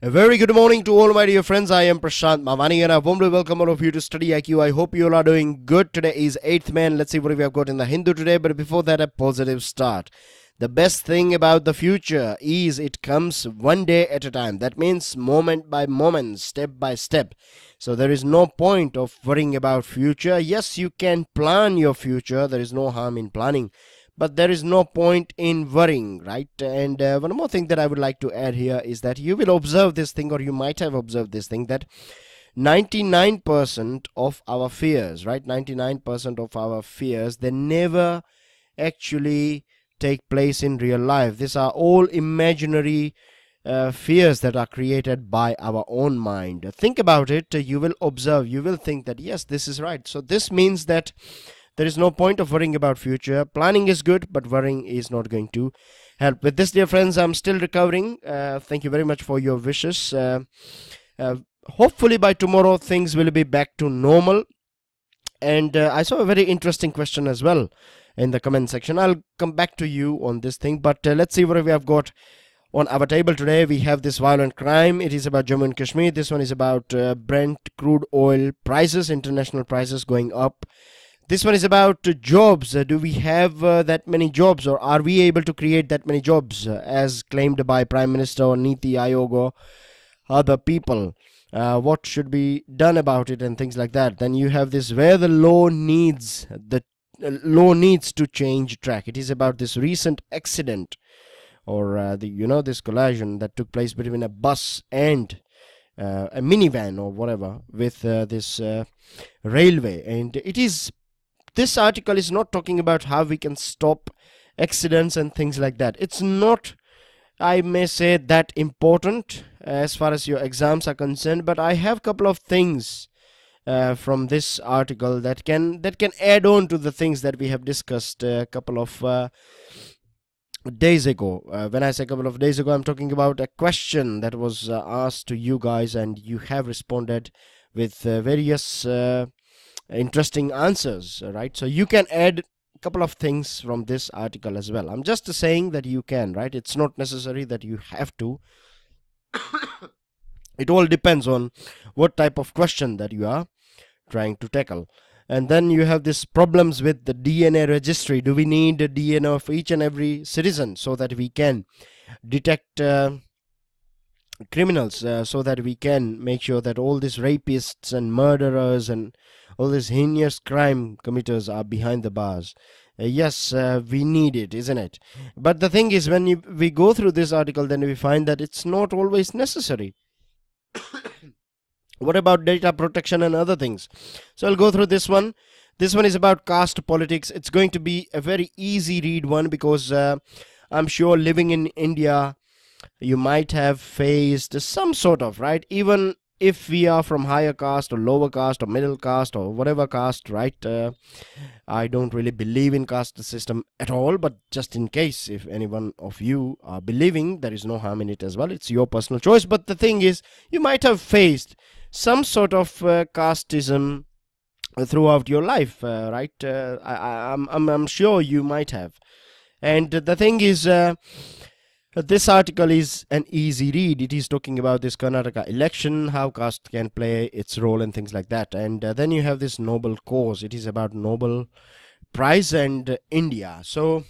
A very good morning to all my dear friends. I am Prashant Mavani and I warmly welcome all of you to StudyIQ. I hope you all are doing good. Today is 8th May and let's see what we have got in the Hindu today. But before that, a positive start. The best thing about the future is it comes one day at a time. That means moment by moment, step by step. So there is no point of worrying about future. Yes, you can plan your future. There is no harm in planning. But there is no point in worrying, right? And one more thing that I would like to add here is that you will observe this thing, or you might have observed this thing, that 99% of our fears, right? 99% of our fears, they never actually take place in real life. These are all imaginary fears that are created by our own mind. Think about it. You will observe, you will think that yes, this is right. So this means that there is no point of worrying about future. Planning is good, but worrying is not going to help. With this, dear friends, I'm still recovering. Thank you very much for your wishes. Hopefully by tomorrow things will be back to normal. And I saw a very interesting question as well in the comment section. I'll come back to you on this thing, but let's see what we have got on our table today. We have this violent crime. It is about Jammu and Kashmir. This one is about Brent crude oil prices, international prices going up. This one is about jobs. Do we have that many jobs, or are we able to create that many jobs as claimed by Prime Minister or Niti Aayog or other people? What should be done about it and things like that. Then you have this where the law needs to change track. It is about this recent accident or this collision that took place between a bus and a minivan or whatever with this railway. And this article is not talking about how we can stop accidents and things like that. It's not, I may say, that important as far as your exams are concerned, but I have a couple of things from this article that can add on to the things that we have discussed a couple of days ago. When I say a couple of days ago, I'm talking about a question that was asked to you guys, and you have responded with various interesting answers, right? So you can add a couple of things from this article as well. I'm just saying that you can, right? It's not necessary that you have to. It all depends on what type of question that you are trying to tackle. And then you have this problems with the DNA registry. Do we need a DNA of each and every citizen so that we can detect criminals, so that we can make sure that all these rapists and murderers and all these heinous crime committers are behind the bars? Yes, we need it, isn't it? But the thing is, when we go through this article, then we find that it's not always necessary. What about data protection and other things? So I'll go through this one. This one is about caste politics. It's going to be a very easy read one, because I'm sure living in India, you might have faced some sort of, right? Even if we are from higher caste or lower caste or middle caste or whatever caste, right? I don't really believe in caste system at all, but just in case if any one of you are believing, there is no harm in it as well. It's your personal choice. But the thing is, you might have faced some sort of casteism throughout your life, right? I'm sure you might have. And the thing is, this article is an easy read. It is talking about this Karnataka election, how caste can play its role and things like that. And then you have this Nobel cause. It is about Nobel Prize and India. So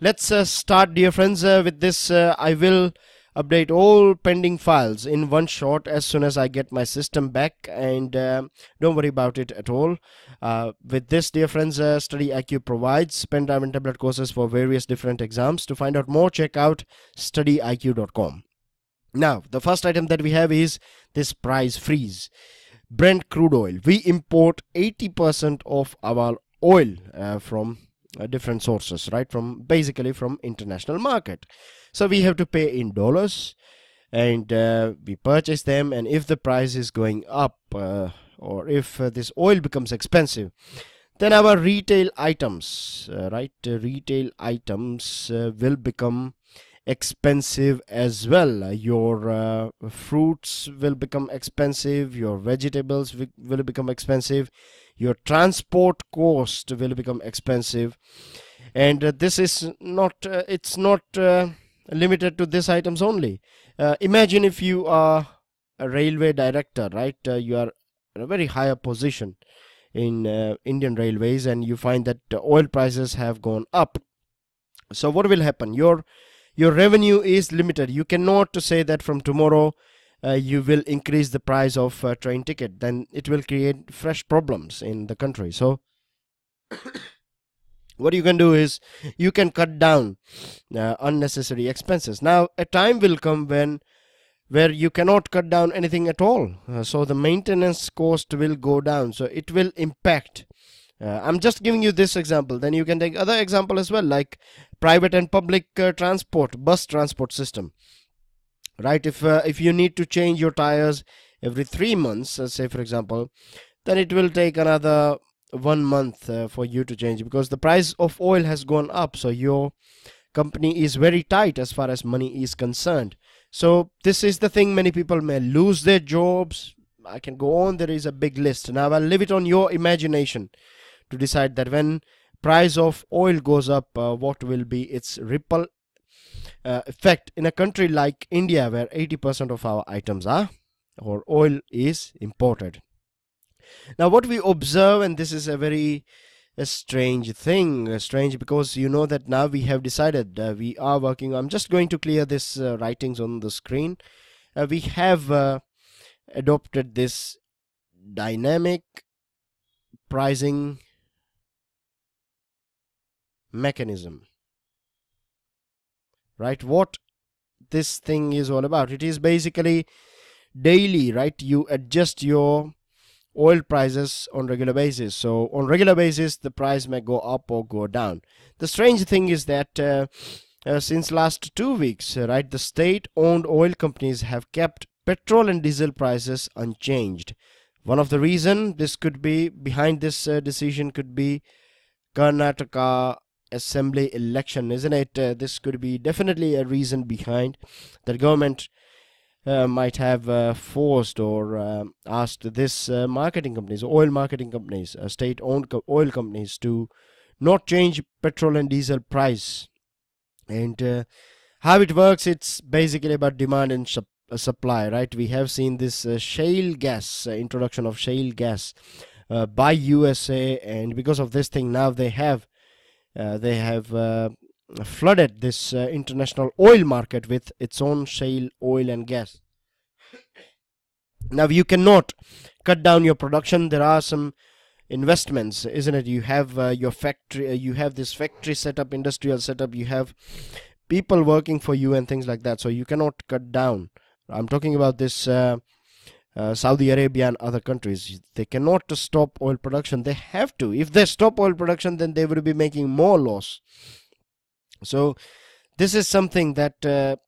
let's start, dear friends, with this. I will update all pending files in one shot as soon as I get my system back, and don't worry about it at all. With this, dear friends, StudyIQ provides pen drive and tablet courses for various different exams. To find out more, check out StudyIQ.com. Now, the first item that we have is this price freeze. Brent crude oil. We import 80% of our oil from different sources, right? Basically from international market. So we have to pay in dollars, and we purchase them. And if the price is going up, or if this oil becomes expensive, then our retail items, retail items will become expensive as well. Your fruits will become expensive, your vegetables will become expensive, your transport cost will become expensive. And this is not limited to these items only. Imagine if you are a railway director, right? You are in a very higher position in Indian Railways, and you find that oil prices have gone up. So what will happen? Your revenue is limited. You cannot say that from tomorrow you will increase the price of train ticket. Then it will create fresh problems in the country. So what you can do is you can cut down unnecessary expenses. Now a time will come where you cannot cut down anything at all. So the maintenance cost will go down. So it will impact. I'm just giving you this example. Then you can take other example as well, like private and public transport, bus transport system. Right? If you need to change your tires every 3 months, say for example, then it will take another 1 month for you to change, because the price of oil has gone up. So your company is very tight as far as money is concerned. So this is the thing, many people may lose their jobs. I can go on, there is a big list. Now I'll leave it on your imagination to decide that when price of oil goes up, what will be its ripple effect in a country like India, where 80% of our items are, or oil is imported. Now what we observe, and this is a very strange thing, strange because you know that now we have decided we are working. I'm just going to clear this writings on the screen. We have adopted this dynamic pricing mechanism, right? What this thing is all about, it is basically daily, right? You adjust your oil prices on regular basis. So on regular basis the price may go up or go down. The strange thing is that since last 2 weeks, right, the state-owned oil companies have kept petrol and diesel prices unchanged. One of the reason this could be behind this decision could be Karnataka assembly election, isn't it? This could be definitely a reason behind that government might have forced or asked this marketing companies, oil marketing companies, state-owned oil companies, to not change petrol and diesel price. And how it works, it's basically about demand and supply, right? We have seen this shale gas, introduction of shale gas by USA, and because of this thing now they have flooded this international oil market with its own shale oil and gas. Now you cannot cut down your production. There are some investments, isn't it? You have your factory, you have this factory setup, industrial setup, you have people working for you and things like that, so you cannot cut down. I'm talking about this Saudi Arabia and other countries. They cannot stop oil production. They have to. If they stop oil production, then they will be making more loss. So this is something that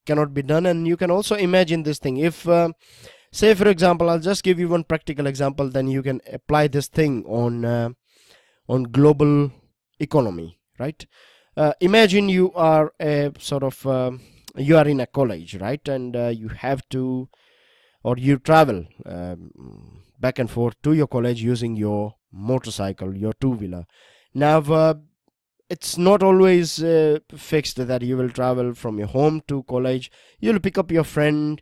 cannot be done. And you can also imagine this thing. If say for example, I'll just give you one practical example, then you can apply this thing on global economy, right? Imagine you are a sort of you are in a college, right? And you have to, or you travel back and forth to your college using your motorcycle, your two-wheeler. Now it's not always fixed that you will travel from your home to college. You'll pick up your friend.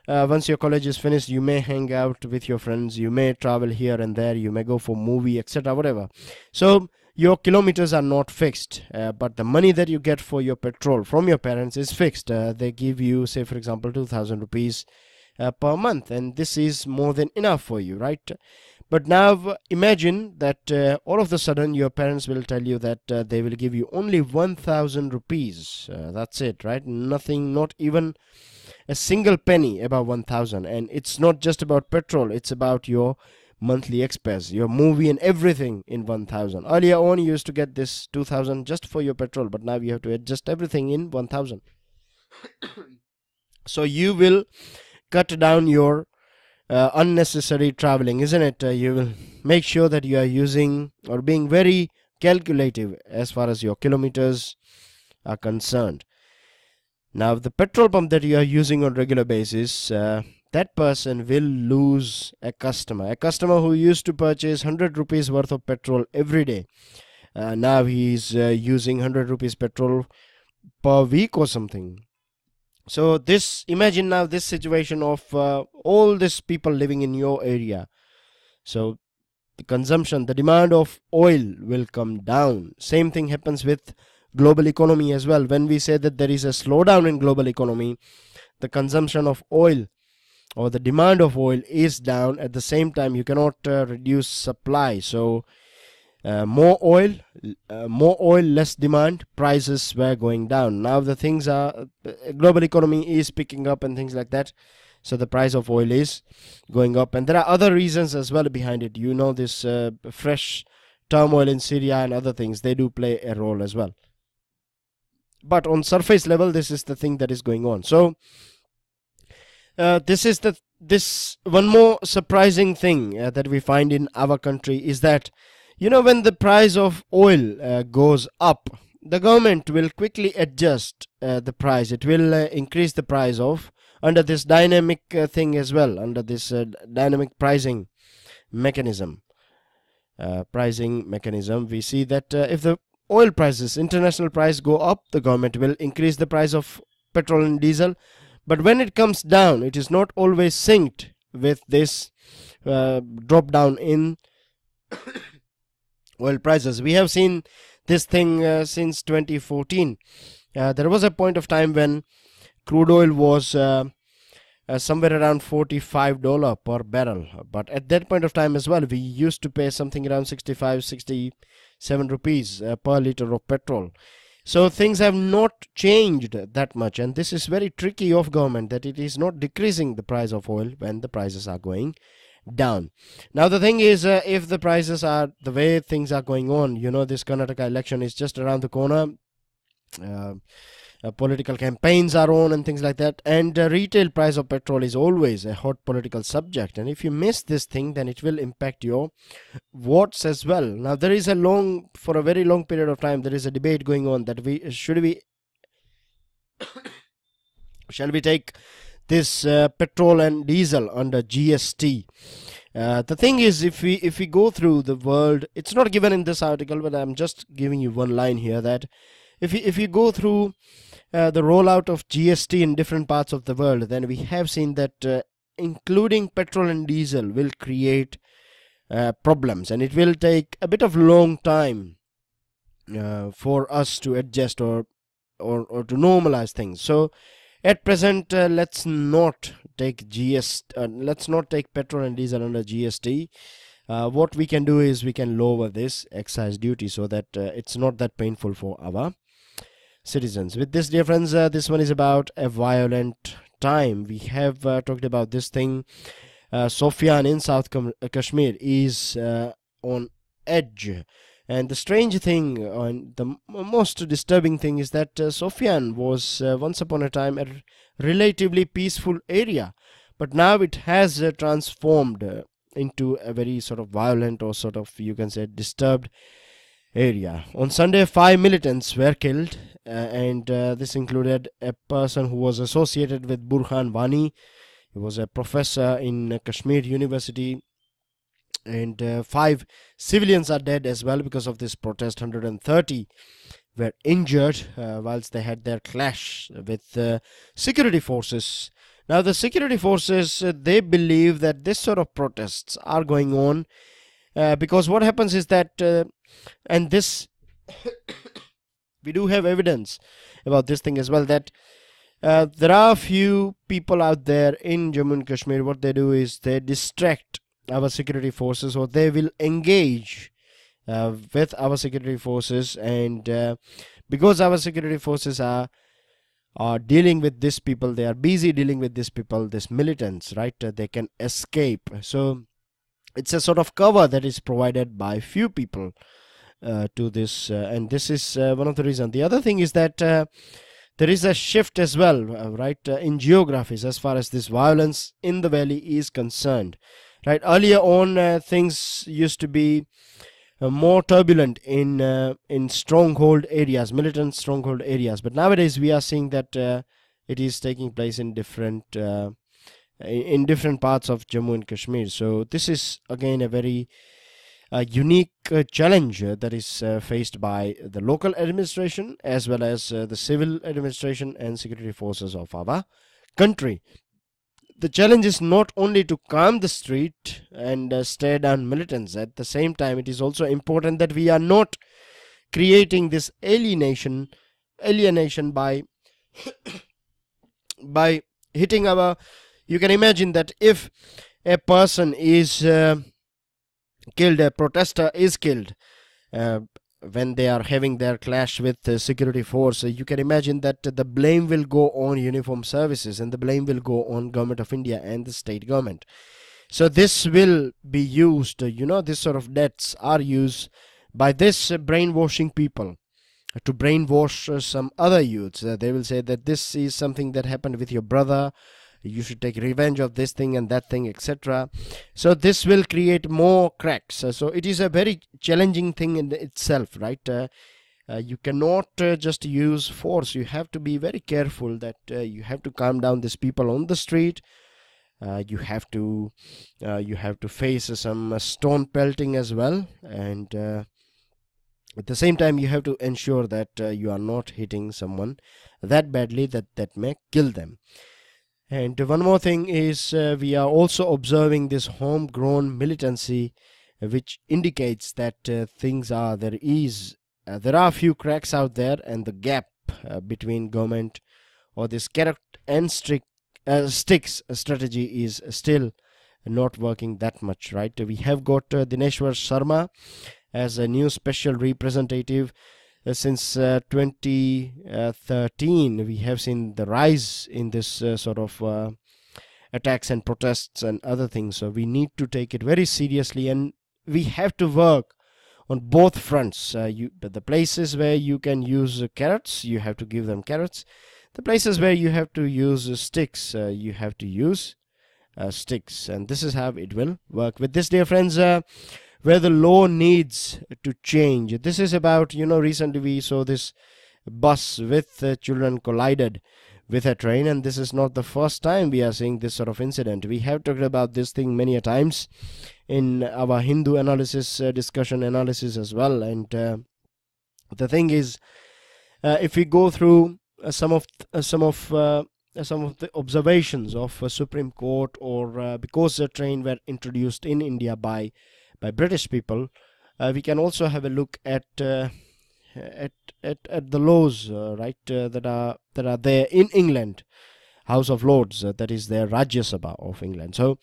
Once your college is finished, you may hang out with your friends, you may travel here and there, you may go for movie, etc., whatever. So your kilometers are not fixed, but the money that you get for your petrol from your parents is fixed. They give you, say for example, 2,000 rupees per month, and this is more than enough for you, right? But now imagine that all of a sudden your parents will tell you that they will give you only 1,000 rupees. That's it, right? Nothing, not even a single penny above 1,000. And it's not just about petrol, it's about your monthly expense, your movie and everything in 1,000. Earlier on you used to get this 2,000 just for your petrol, but now you have to adjust everything in 1,000. So you will cut down your unnecessary traveling, isn't it? You will make sure that you are using or being very calculative as far as your kilometers are concerned. Now the petrol pump that you are using on regular basis, that person will lose a customer who used to purchase 100 rupees worth of petrol every day. Now he is using 100 rupees petrol per week or something. So this, imagine now this situation of all these people living in your area. So the consumption, the demand of oil will come down. Same thing happens with global economy as well. When we say that there is a slowdown in global economy, the consumption of oil or the demand of oil is down. At the same time, you cannot reduce supply. So more oil, less demand, prices were going down. Now the things are, global economy is picking up and things like that. So the price of oil is going up, and there are other reasons as well behind it. You know, this fresh turmoil in Syria and other things, they do play a role as well. But on surface level, this is the thing that is going on. So this one more surprising thing that we find in our country is that, you know, when the price of oil goes up, the government will quickly adjust the price. It will increase the price of, under this dynamic thing as well, under this dynamic pricing mechanism. We see that if the oil prices, international price go up, the government will increase the price of petrol and diesel. But when it comes down, it is not always synced with this drop down in oil prices. We have seen this thing since 2014. There was a point of time when crude oil was somewhere around $45 per barrel. But at that point of time as well, we used to pay something around 67 rupees per liter of petrol. So things have not changed that much, and this is very tricky of government, that it is not decreasing the price of oil when the prices are going down. Now the thing is, if the prices are the way things are going on, you know, this Karnataka election is just around the corner. Political campaigns are on and things like that, and retail price of petrol is always a hot political subject, and if you miss this thing, then it will impact your votes as well. Now there is for a very long period of time, there is a debate going on that shall we take this petrol and diesel under GST. The thing is, if we go through the world, it's not given in this article, but I'm just giving you one line here, that if you go through the rollout of GST in different parts of the world, then we have seen that including petrol and diesel will create problems, and it will take a bit of long time for us to adjust or to normalize things. So at present, let's not take petrol and diesel under GST. What we can do is we can lower this excise duty so that it's not that painful for our citizens. With this, dear friends, this one is about a violent time. We have talked about this thing. Sophian in South Kashmir is on edge, and the strange thing, the most disturbing thing, is that Sophian was once upon a time a relatively peaceful area, but now it has transformed into a very sort of violent, or sort of, you can say, disturbed area. On Sunday, 5 militants were killed, and this included a person who was associated with Burhan Wani. He was a professor in Kashmir University, and 5 civilians are dead as well because of this protest. 130 were injured whilst they had their clash with security forces. Now the security forces, they believe that this sort of protests are going on because what happens is that and this we do have evidence about this thing as well, that there are a few people out there in Jammu and Kashmir. What they do is they distract our security forces, or they will engage with our security forces, and because our security forces are dealing with these people, they are busy dealing with these people, these militants, right? They can escape. So it's a sort of cover that is provided by few people to this, and this is one of the reasons. The other thing is that there is a shift as well, right, in geographies as far as this violence in the valley is concerned. Right, earlier on, things used to be more turbulent in stronghold areas, militant stronghold areas, but nowadays we are seeing that it is taking place in different parts of Jammu and Kashmir. So this is again a very a unique challenge that is faced by the local administration as well as the civil administration and security forces of our country. The challenge is not only to calm the street and stare down militants. At the same time, it is also important that we are not creating this alienation by by hitting our. You can imagine that if a person is killed, a protester is killed when they are having their clash with the security force, you can imagine that the blame will go on uniformed services and the blame will go on Government of India and the state government. So this will be used, this sort of deaths are used by this brainwashing people to brainwash some other youths. They will say that this is something that happened with your brother, you should take revenge of this thing and that thing, etc. So this will create more cracks. So it is a very challenging thing in itself, right? You cannot just use force. You have to be very careful that you have to calm down these people on the street. You have to face some stone pelting as well, and at the same time you have to ensure that you are not hitting someone that badly that may kill them. And one more thing is we are also observing this homegrown militancy, which indicates that there are a few cracks out there, and the gap between government or this carrot and sticks strategy is still not working that much, right? We have got Dineshwar Sharma as a new special representative. Since 2013 we have seen the rise in this sort of attacks and protests and other things. So we need to take it very seriously, and we have to work on both fronts. The places where you can use carrots, you have to give them carrots. The places where you have to use sticks, you have to use sticks, and this is how it will work. With this, dear friends, where the law needs to change. This is about, recently we saw this bus with children collided with a train, and this is not the first time we are seeing this sort of incident. We have talked about this thing many a times in our Hindu analysis, discussion analysis as well. And the thing is, if we go through some of the observations of Supreme Court, or because the train were introduced in India by British people, we can also have a look at the laws, right, that are there in England, House of Lords, that is their Rajya Sabha of England. So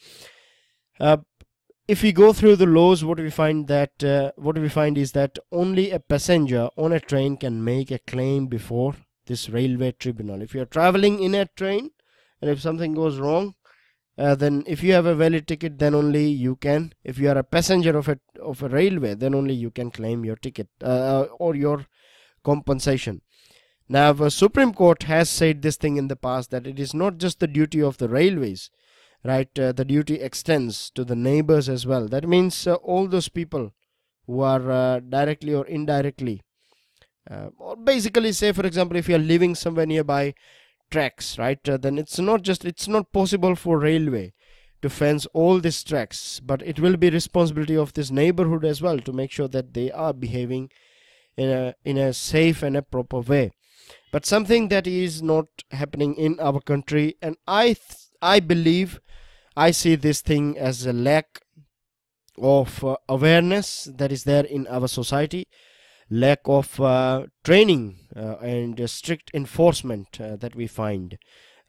if we go through the laws, what we find is that only a passenger on a train can make a claim before this railway tribunal. If you are traveling in a train and if something goes wrong, then if you have a valid ticket, then only you can. If you are a passenger of a railway, then only you can claim your ticket or your compensation. Now, the Supreme Court has said this thing in the past, that it is not just the duty of the railways, right? The duty extends to the neighbors as well. That means all those people who are directly or indirectly, or basically, say for example, if you are living somewhere nearby tracks, right, then it's not possible for railway to fence all these tracks, but it will be responsibility of this neighborhood as well to make sure that they are behaving in a safe and a proper way. But something that is not happening in our country, and I believe I see this thing as a lack of awareness that is there in our society, lack of training and strict enforcement that we find,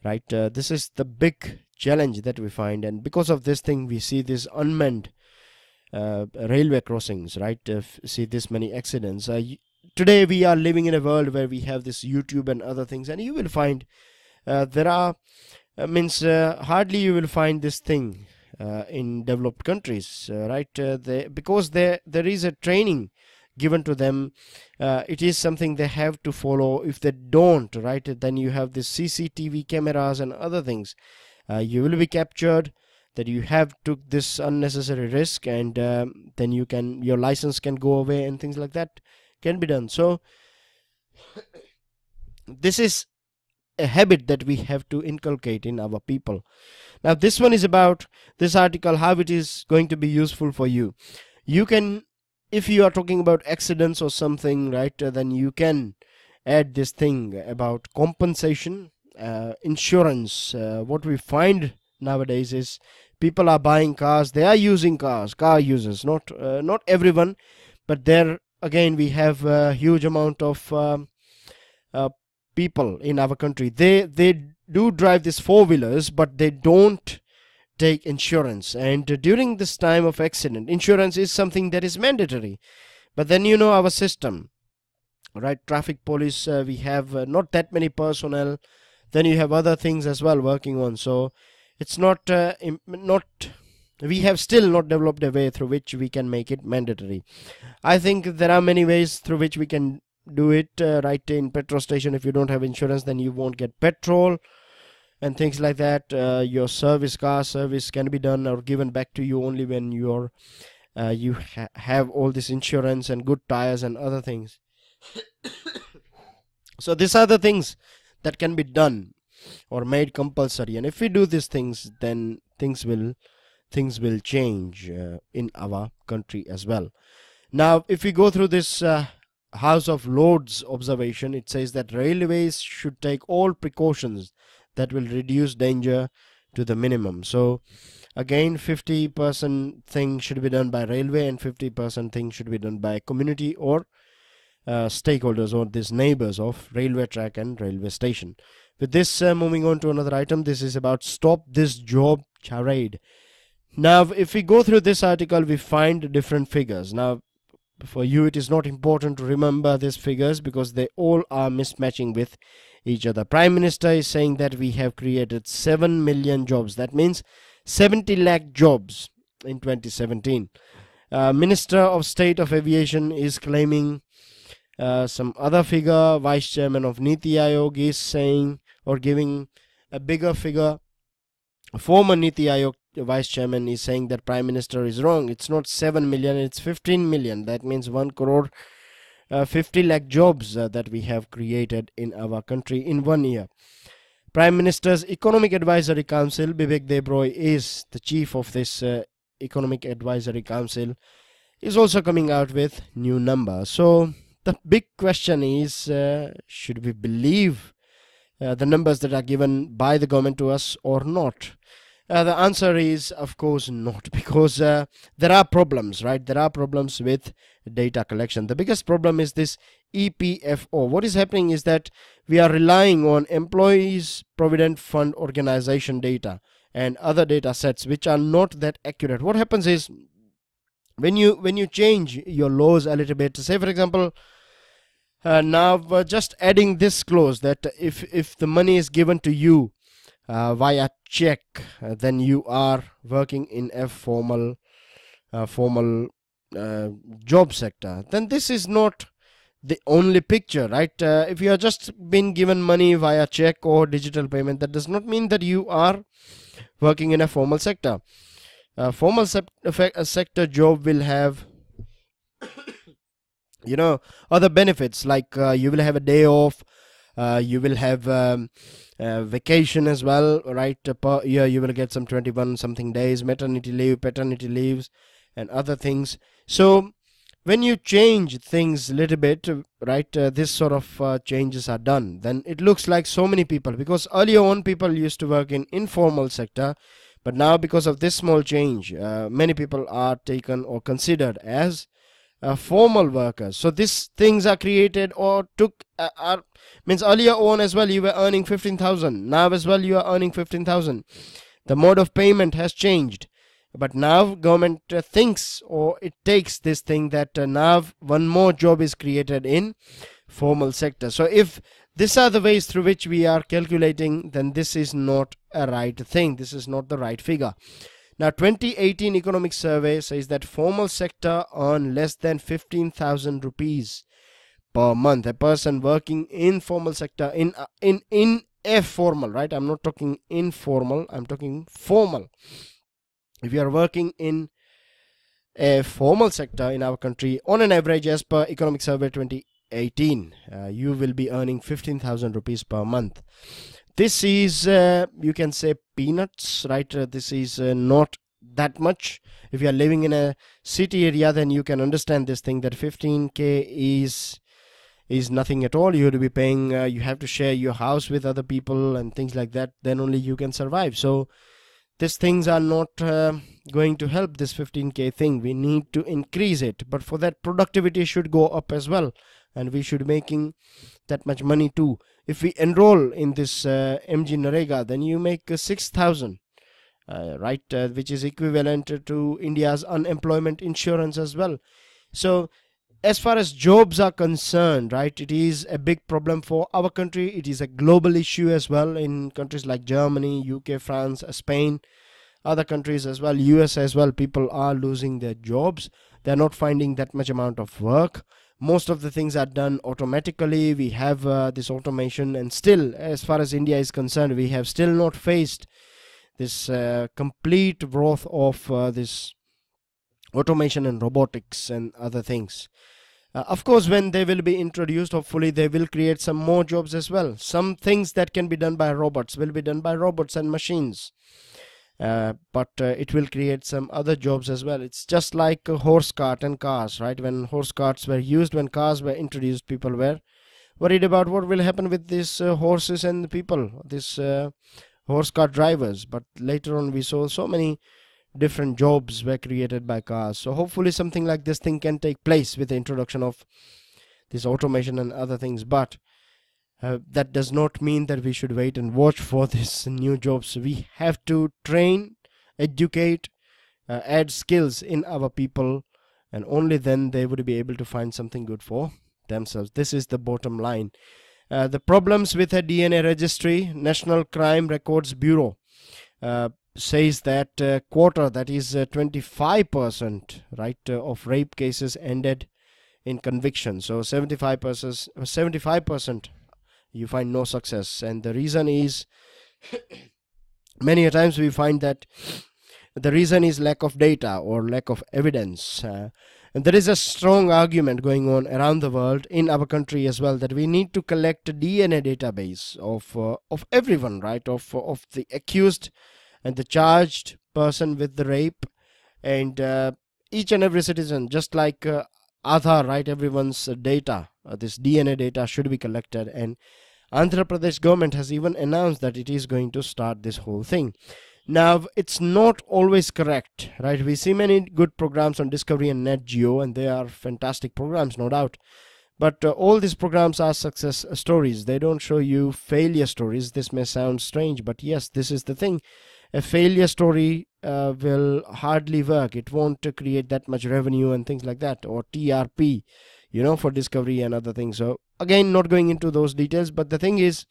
right? This is the big challenge that we find, and because of this thing we see this unmanned railway crossings, right? See this many accidents. Today we are living in a world where we have this YouTube and other things, and you will find there are hardly you will find this thing in developed countries, right? Because there is a training given to them. It is something they have to follow. If they don't, right, then you have this CCTV cameras and other things. You will be captured, that you have took this unnecessary risk, and then your license can go away and things like that can be done. So this is a habit that we have to inculcate in our people. Now this one is about this article, how it is going to be useful for you. You can if you are talking about accidents or something, right, then you can add this thing about compensation, insurance. What we find nowadays is people are buying cars, they are using cars, car users, not everyone, but there again we have a huge amount of people in our country. They do drive these four-wheelers, but they don't take insurance. And during this time of accident, insurance is something that is mandatory. But then our system, right, traffic police, we have not that many personnel. Then you have other things as well working on. So it's not we have still not developed a way through which we can make it mandatory. I think there are many ways through which we can do it. Right, in petrol station, if you don't have insurance, then you won't get petrol and things like that. Your car service can be done or given back to you only when you have all this insurance and good tires and other things. So these are the things that can be done or made compulsory, and if we do these things, then things will change in our country as well. Now, if we go through this House of Lords observation, it says that railways should take all precautions that will reduce danger to the minimum. So again, 50% thing should be done by railway and 50% thing should be done by community or stakeholders or these neighbors of railway track and railway station. With this, moving on to another item, this is about stop this job charade. Now, if we go through this article, we find different figures. Now, for you, it is not important to remember these figures because they all are mismatching with each other. Prime Minister is saying that we have created 7 million jobs. That means 70 lakh jobs in 2017. Minister of State of Aviation is claiming some other figure. Vice Chairman of Niti Aayog is saying or giving a bigger figure. Former Niti Aayog Vice Chairman is saying that Prime Minister is wrong. It's not 7 million, it's 15 million. That means 1 crore 50 lakh jobs that we have created in our country in 1 year. Prime Minister's Economic Advisory Council, Bibek Debroy is the chief of this Economic Advisory Council, is also coming out with new numbers. So the big question is, should we believe the numbers that are given by the government to us or not? The answer is, of course, not, because there are problems, right? There are problems with data collection. The biggest problem is this EPFO. What is happening is that we are relying on Employees Provident Fund Organization data and other data sets which are not that accurate. What happens is when you change your laws a little bit, say for example, now just adding this clause that if the money is given to you via check, then you are working in a formal job sector. Then this is not the only picture, right? If you are just been given money via check or digital payment, that does not mean that you are working in a formal sector. Formal sector job will have other benefits, like you will have a day off, you will have vacation as well, right? Per year you will get some 21 something days, maternity leave, paternity leaves and other things. So when you change things a little bit, right, this sort of changes are done, then it looks like so many people, because earlier on people used to work in informal sector, but now because of this small change, many people are taken or considered as formal workers. So these things are created or means earlier on as well you were earning 15,000. Now as well you are earning 15,000. The mode of payment has changed, but now government thinks or it takes this thing that now one more job is created in formal sector. So if these are the ways through which we are calculating, then this is not a right thing. This is not the right figure. Now, 2018 economic survey says that formal sector earn less than 15,000 rupees per month. A person working in formal sector, in a formal, right? I'm not talking informal, I'm talking formal. If you are working in a formal sector in our country, on an average, as per economic survey 2018, you will be earning 15,000 rupees per month. This is, you can say, peanuts, right? This is not that much. If you are living in a city area, then you can understand this thing, that 15k is nothing at all. You have to be paying, you have to share your house with other people and things like that, then only you can survive. So these things are not going to help, this 15k thing. We need to increase it, but for that productivity should go up as well, and we should making that much money too. If we enroll in this MG Narega, then you make 6,000, right, which is equivalent to India's unemployment insurance as well. So as far as jobs are concerned, right, it is a big problem for our country. It is a global issue as well in countries like Germany, UK, France, Spain, other countries as well, US as well. People are losing their jobs. They're not finding that much amount of work. Most of the things are done automatically. We have this automation, and still, as far as India is concerned, we have still not faced this complete growth of this automation and robotics and other things. Of course, when they will be introduced, hopefully they will create some more jobs as well. Some things that can be done by robots will be done by robots and machines, but it will create some other jobs as well. It's just like a horse cart and cars, right? When horse carts were used, when cars were introduced, people were worried about what will happen with these horses and the people, this horse cart drivers. But later on we saw so many different jobs were created by cars. So hopefully something like this thing can take place with the introduction of this automation and other things. But that does not mean that we should wait and watch for these new jobs. We have to train, educate, add skills in our people, and only then they would be able to find something good for themselves. This is the bottom line. The problems with a DNA registry, National Crime Records Bureau says that quarter, that is 25%, right, of rape cases ended in conviction. So 75% you find no success, and the reason is many a times we find that the reason is lack of data or lack of evidence. And there is a strong argument going on around the world, in our country as well, that we need to collect a DNA database of everyone, right, of the accused and the charged person with the rape, and each and every citizen, just like Aadhaar, right, everyone's data, this DNA data should be collected. And Andhra Pradesh government has even announced that it is going to start this whole thing. Now, it's not always correct, right? We see many good programs on Discovery and Net Geo, and they are fantastic programs, no doubt. But all these programs are success stories. They don't show you failure stories. This may sound strange, but yes, this is the thing. A failure story will hardly work. It won't create that much revenue and things like that, or TRP, you know, for Discovery and other things. So again, not going into those details, but the thing is,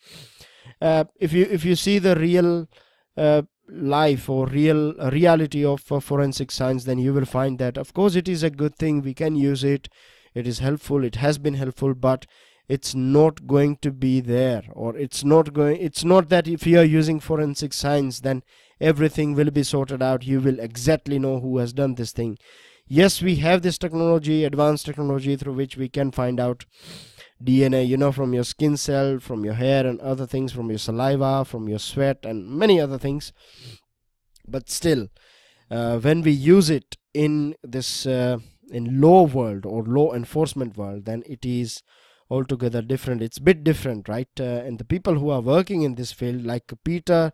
if you see the real life or reality of forensic science, then you will find that of course it is a good thing. We can use it. It is helpful. It has been helpful, but it's not going to be there, or it's not that if you are using forensic science, then everything will be sorted out. You will exactly know who has done this thing. Yes, we have this technology, advanced technology, through which we can find out DNA, you know, from your skin cell, from your hair and other things, from your saliva, from your sweat and many other things. But still, when we use it in this in law world or law enforcement world, then it is altogether different. It's a bit different, right? And the people who are working in this field, like Peter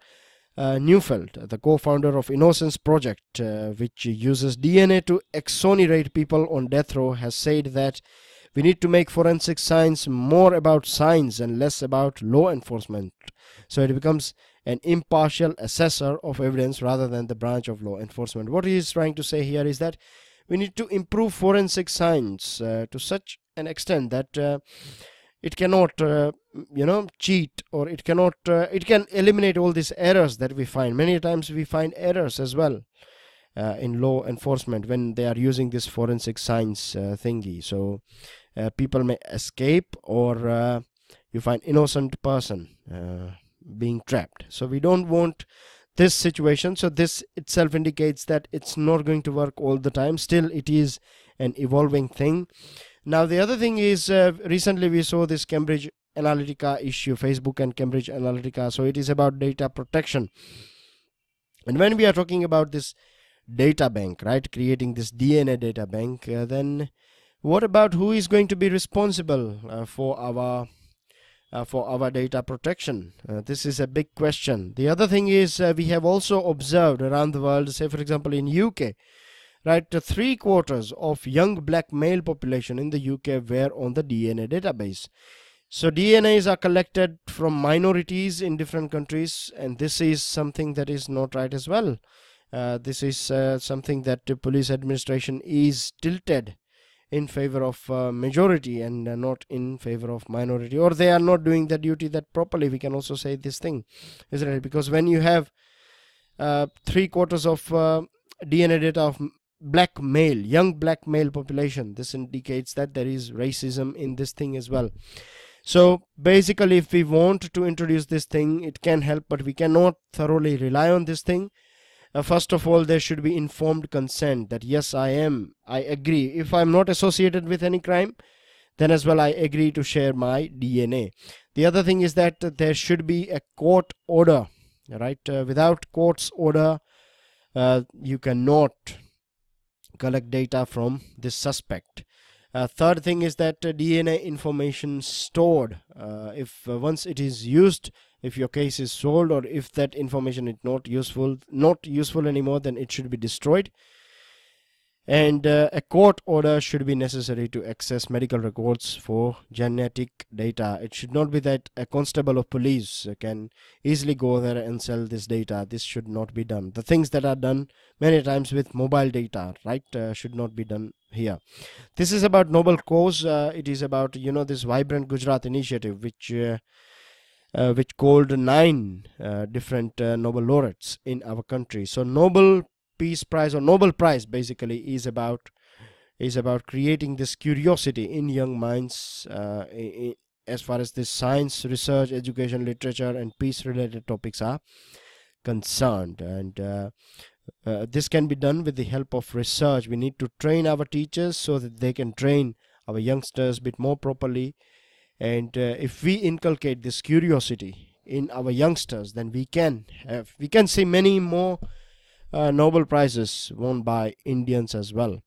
Neufeld, the co-founder of Innocence Project, which uses DNA to exonerate people on death row, has said that we need to make forensic science more about science and less about law enforcement. So it becomes an impartial assessor of evidence rather than the branch of law enforcement. What he is trying to say here is that we need to improve forensic science to such an extent that it cannot cheat, or it cannot it can eliminate all these errors that we find. Many times we find errors as well in law enforcement when they are using this forensic science thingy. So people may escape, or you find innocent person being trapped. So we don't want this situation. So this itself indicates that it's not going to work all the time. Still, it is an evolving thing. Now, the other thing is, recently we saw this Cambridge Analytica issue, Facebook and Cambridge Analytica. So it is about data protection. And when we are talking about this data bank, right? Creating this DNA data bank, then what about who is going to be responsible for our data protection? This is a big question. The other thing is we have also observed around the world, say for example in UK, right, 3/4 of young black male population in the UK were on the DNA database. So DNAs are collected from minorities in different countries, and this is something that is not right as well. This is something that the police administration is tilted in favor of majority and not in favor of minority, or they are not doing the duty that properly. We can also say this thing, isn't it? Because when you have 3/4 of DNA data of young black male population, this indicates that there is racism in this thing as well. So basically, if we want to introduce this thing, it can help, but we cannot thoroughly rely on this thing. First of all, there should be informed consent that yes, I agree. If I'm not associated with any crime, then as well I agree to share my DNA. The other thing is that there should be a court order, right? Without court's order, you cannot collect data from this suspect. Third thing is that DNA information stored, if once it is used, if your case is sold, or if that information is not useful anymore, then it should be destroyed. And a court order should be necessary to access medical records for genetic data. It should not be that a constable of police can easily go there and sell this data. This should not be done. The things that are done many times with mobile data, right, should not be done here. This is about noble cause. It is about, you know, this Vibrant Gujarat initiative, which called 9 different Nobel laureates in our country. So Nobel Peace Prize, or Nobel Prize, basically is about creating this curiosity in young minds as far as this science, research, education, literature, and peace related topics are concerned. And this can be done with the help of research. We need to train our teachers so that they can train our youngsters a bit more properly. And if we inculcate this curiosity in our youngsters, then we can see many more Nobel Prizes won by Indians as well.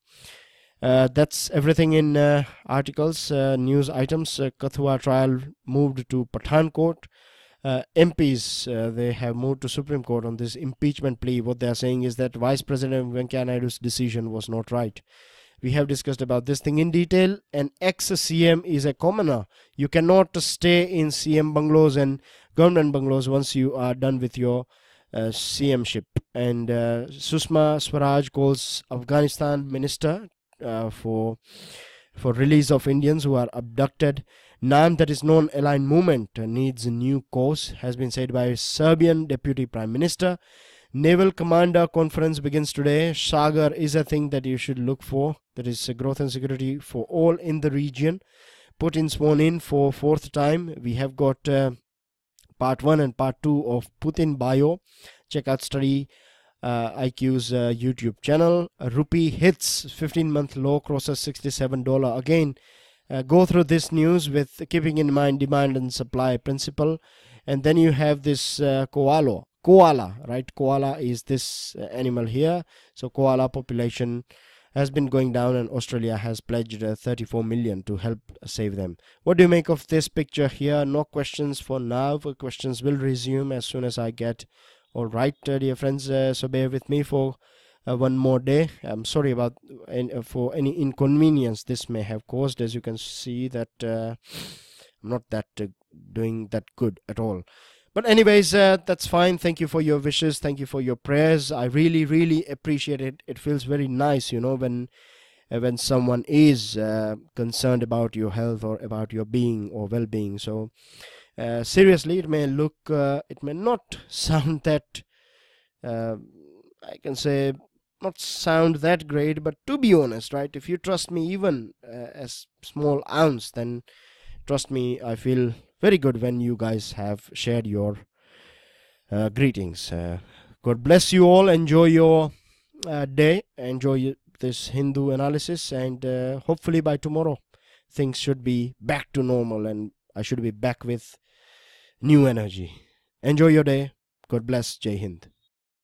That's everything in articles, news items. Kathua trial moved to Pathankot. MPs, they have moved to Supreme Court on this impeachment plea. What they are saying is that Vice President Venkaiah Naidu's decision was not right. We have discussed about this thing in detail. An ex-CM is a commoner. You cannot stay in CM bungalows and government bungalows once you are done with your CM-ship. And Sushma Swaraj calls Afghanistan minister for release of Indians who are abducted. NAM, that is non-aligned movement, needs a new course, has been said by Serbian Deputy Prime Minister. Naval Commander Conference begins today. Sagar is a thing that you should look for. That is growth and security for all in the region. Putin sworn in for 4th time. We have got part 1 and part 2 of Putin bio. Check out StudyIQ's YouTube channel. Rupee hits 15-month low, crosses $67. Again, go through this news with keeping in mind demand and supply principle. And then you have this koala, right? Koala is this animal here. So koala population has been going down, and Australia has pledged 34 million to help save them. What do you make of this picture here? No questions for now. Questions will resume as soon as I get all right, dear friends. So bear with me for one more day. I'm sorry about for any inconvenience this may have caused. As you can see that I'm not that doing that good at all. But anyways, that's fine. Thank you for your wishes. Thank you for your prayers. I really, really appreciate it. It feels very nice, you know, when someone is concerned about your health or about your being or well-being. So seriously, it may not sound that, I can say, not sound that great, but to be honest, right, if you trust me even a small ounce, then trust me, I feel very good when you guys have shared your greetings. God bless you all. Enjoy your day. Enjoy this Hindu analysis, and hopefully by tomorrow things should be back to normal and I should be back with new energy. Enjoy your day. God bless. Jai Hind.